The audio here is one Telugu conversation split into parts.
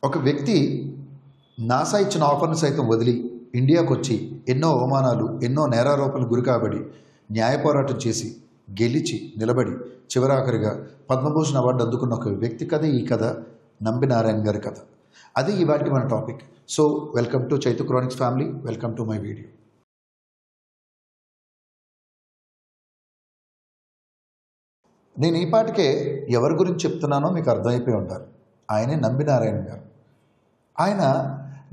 ఒక వ్యక్తి నాసా ఇచ్చిన ఆఫర్ను సైతం వదిలి ఇండియాకు వచ్చి ఎన్నో అవమానాలు, ఎన్నో నేరారోపణలు గురి కాబడి న్యాయ పోరాటం చేసి గెలిచి నిలబడి చివరాఖరిగా పద్మభూషణ్ అవార్డు అందుకున్న ఒక వ్యక్తి కథ ఈ కథ నంబి నారాయణ్ గారి కథ. అది ఇవాటి మన topic. So welcome to Chaitu chronicles family, welcome to my video. నేను ఈ పాటికే ఎవరి గురించి చెప్తున్నానో మీకు అర్థమైపోయి ఉంటారు. ఆయనే నంబి నారాయణ్ గారు. ఆయన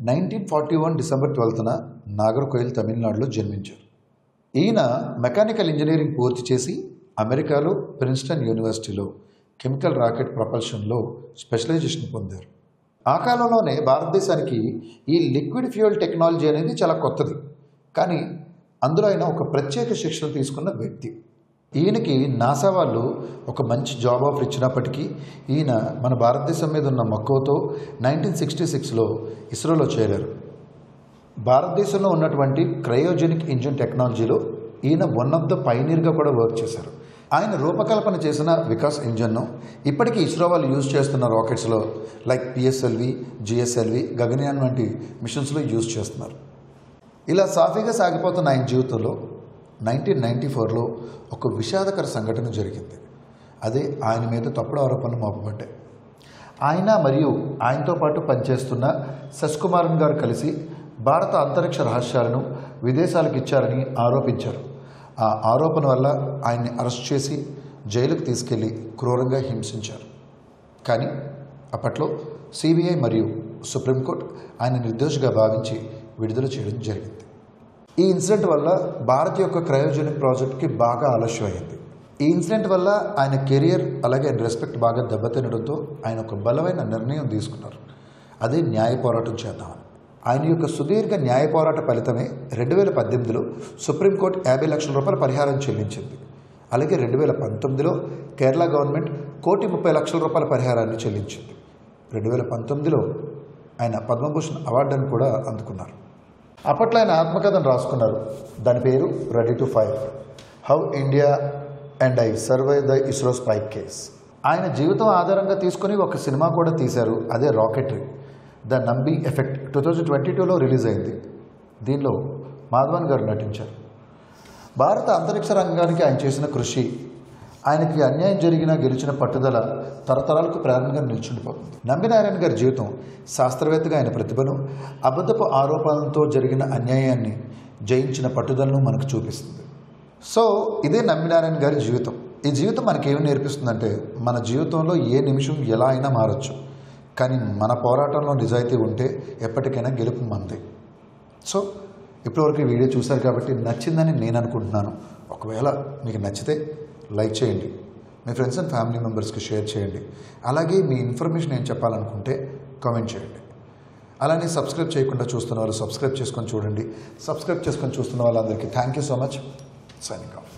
1941 డిసెంబర్ 12న నాగర్కోయిల్, తమిళనాడులో జన్మించారు. ఈయన మెకానికల్ ఇంజనీరింగ్ పూర్తి చేసి అమెరికాలో ప్రిన్స్టన్ యూనివర్సిటీలో కెమికల్ రాకెట్ ప్రపల్షన్లో స్పెషలైజేషన్ పొందారు. ఆ కాలంలోనే భారతదేశానికి ఈ లిక్విడ్ ఫ్యూయల్ టెక్నాలజీ అనేది చాలా కొత్తది. కానీ అందులో ఆయన ఒక ప్రత్యేక శిక్షణ తీసుకున్న వ్యక్తి. ఈయనకి నాసా వాళ్ళు ఒక మంచి జాబ్ ఆఫర్ ఇచ్చినప్పటికీ ఈయన మన భారతదేశం మీద ఉన్న మక్కువతో 1966లో ఇస్రోలో చేరారు. భారతదేశంలో ఉన్నటువంటి క్రయోజెనిక్ ఇంజిన్ టెక్నాలజీలో ఈయన వన్ ఆఫ్ ద పైనీర్గా కూడా వర్క్ చేశారు. ఆయన రూపకల్పన చేసిన వికాస్ ఇంజన్ను ఇప్పటికీ ఇస్రో వాళ్ళు యూజ్ చేస్తున్న రాకెట్స్లో లైక్ పిఎస్ఎల్వి, జిఎస్ఎల్వి, గగన్యాన్ వంటి మిషన్స్లో యూజ్ చేస్తున్నారు. ఇలా సాఫీగా సాగిపోతున్న ఆయన జీవితంలో 1994లో ఒక విషాదకర సంఘటన జరిగింది. అదే ఆయన మీద తప్పుడు ఆరోపణలు మోపబడ్డాయి. ఆయన మరియు ఆయనతో పాటు పనిచేస్తున్న శశికుమారన్ గారు కలిసి భారత అంతరిక్ష రహస్యాలను విదేశాలకు ఇచ్చారని ఆరోపించారు. ఆ ఆరోపణ వల్ల ఆయన్ని అరెస్ట్ చేసి జైలుకు తీసుకెళ్లి క్రూరంగా హింసించారు. కానీ అప్పట్లో సిబిఐ మరియు సుప్రీంకోర్టు ఆయన నిర్దోషిగా భావించి విడుదల చేయడం జరిగింది. ఈ ఇన్సిడెంట్ వల్ల భారత్ యొక్క క్రయోజెనిక్ ప్రాజెక్ట్కి బాగా ఆలస్యం అయింది. ఈ ఇన్సిడెంట్ వల్ల ఆయన కెరియర్ అలాగే ఆయన రెస్పెక్ట్ బాగా దెబ్బతినడంతో ఆయన ఒక బలమైన నిర్ణయం తీసుకున్నారు. అదే న్యాయ పోరాటం చేద్దామని. ఆయన యొక్క సుదీర్ఘ న్యాయ పోరాట ఫలితమే 2018లో సుప్రీంకోర్టు 50 లక్షల రూపాయల పరిహారం చెల్లించింది. అలాగే 2019లో కేరళ గవర్నమెంట్ 1,30 లక్షల రూపాయల పరిహారాన్ని చెల్లించింది. 2019లో ఆయన పద్మభూషణ్ అవార్డును కూడా అందుకున్నారు. అప్పట్లో ఆయన ఆత్మకథను రాసుకున్నారు. దాని పేరు ready to fire, how India and I survive the ISRO spy case. ఆయన జీవితం ఆధారంగా తీసుకుని ఒక సినిమా కూడా తీశారు. అదే రాకెటరీ, ద నంబి ఎఫెక్ట్. 2022లో రిలీజ్ అయింది. దీనిలో మాధవన్ గారు నటించారు. భారత అంతరిక్ష రంగానికి ఆయన చేసిన కృషి, ఆయనకి అన్యాయం జరిగిన గెలిచిన పట్టుదల తరతరాలకు ప్రేరణగా నిల్చుండిపోతుంది. నంబి నారాయణ్ గారి జీవితం శాస్త్రవేత్తగా ఆయన ప్రతిభను, అబద్ధపు ఆరోపణలతో జరిగిన అన్యాయాన్ని జయించిన పట్టుదలను మనకు చూపిస్తుంది. సో ఇదే నంబి నారాయణ్ గారి జీవితం. ఈ జీవితం మనకేమి నేర్పిస్తుందంటే మన జీవితంలో ఏ నిమిషం ఎలా అయినా మారచ్చు. కానీ మన పోరాటంలో నిజాయితీ ఉంటే ఎప్పటికైనా గెలుపు మనదే. సో ఇప్పటివరకు ఈ వీడియో చూశారు కాబట్టి నచ్చిందని నేను అనుకుంటున్నాను. ఒకవేళ మీకు నచ్చితే లైక్ చేయండి, మీ ఫ్రెండ్స్ అండ్ ఫ్యామిలీ మెంబర్స్కి షేర్ చేయండి. అలాగే మీ ఇన్ఫర్మేషన్ ఏం చెప్పాలనుకుంటే కామెంట్ చేయండి. అలానే సబ్స్క్రైబ్ చేయకుండా చూస్తున్న వాళ్ళు సబ్స్క్రైబ్ చేసుకొని చూడండి. సబ్స్క్రైబ్ చేసుకొని చూస్తున్న వాళ్ళందరికీ thank you so much. Signing off.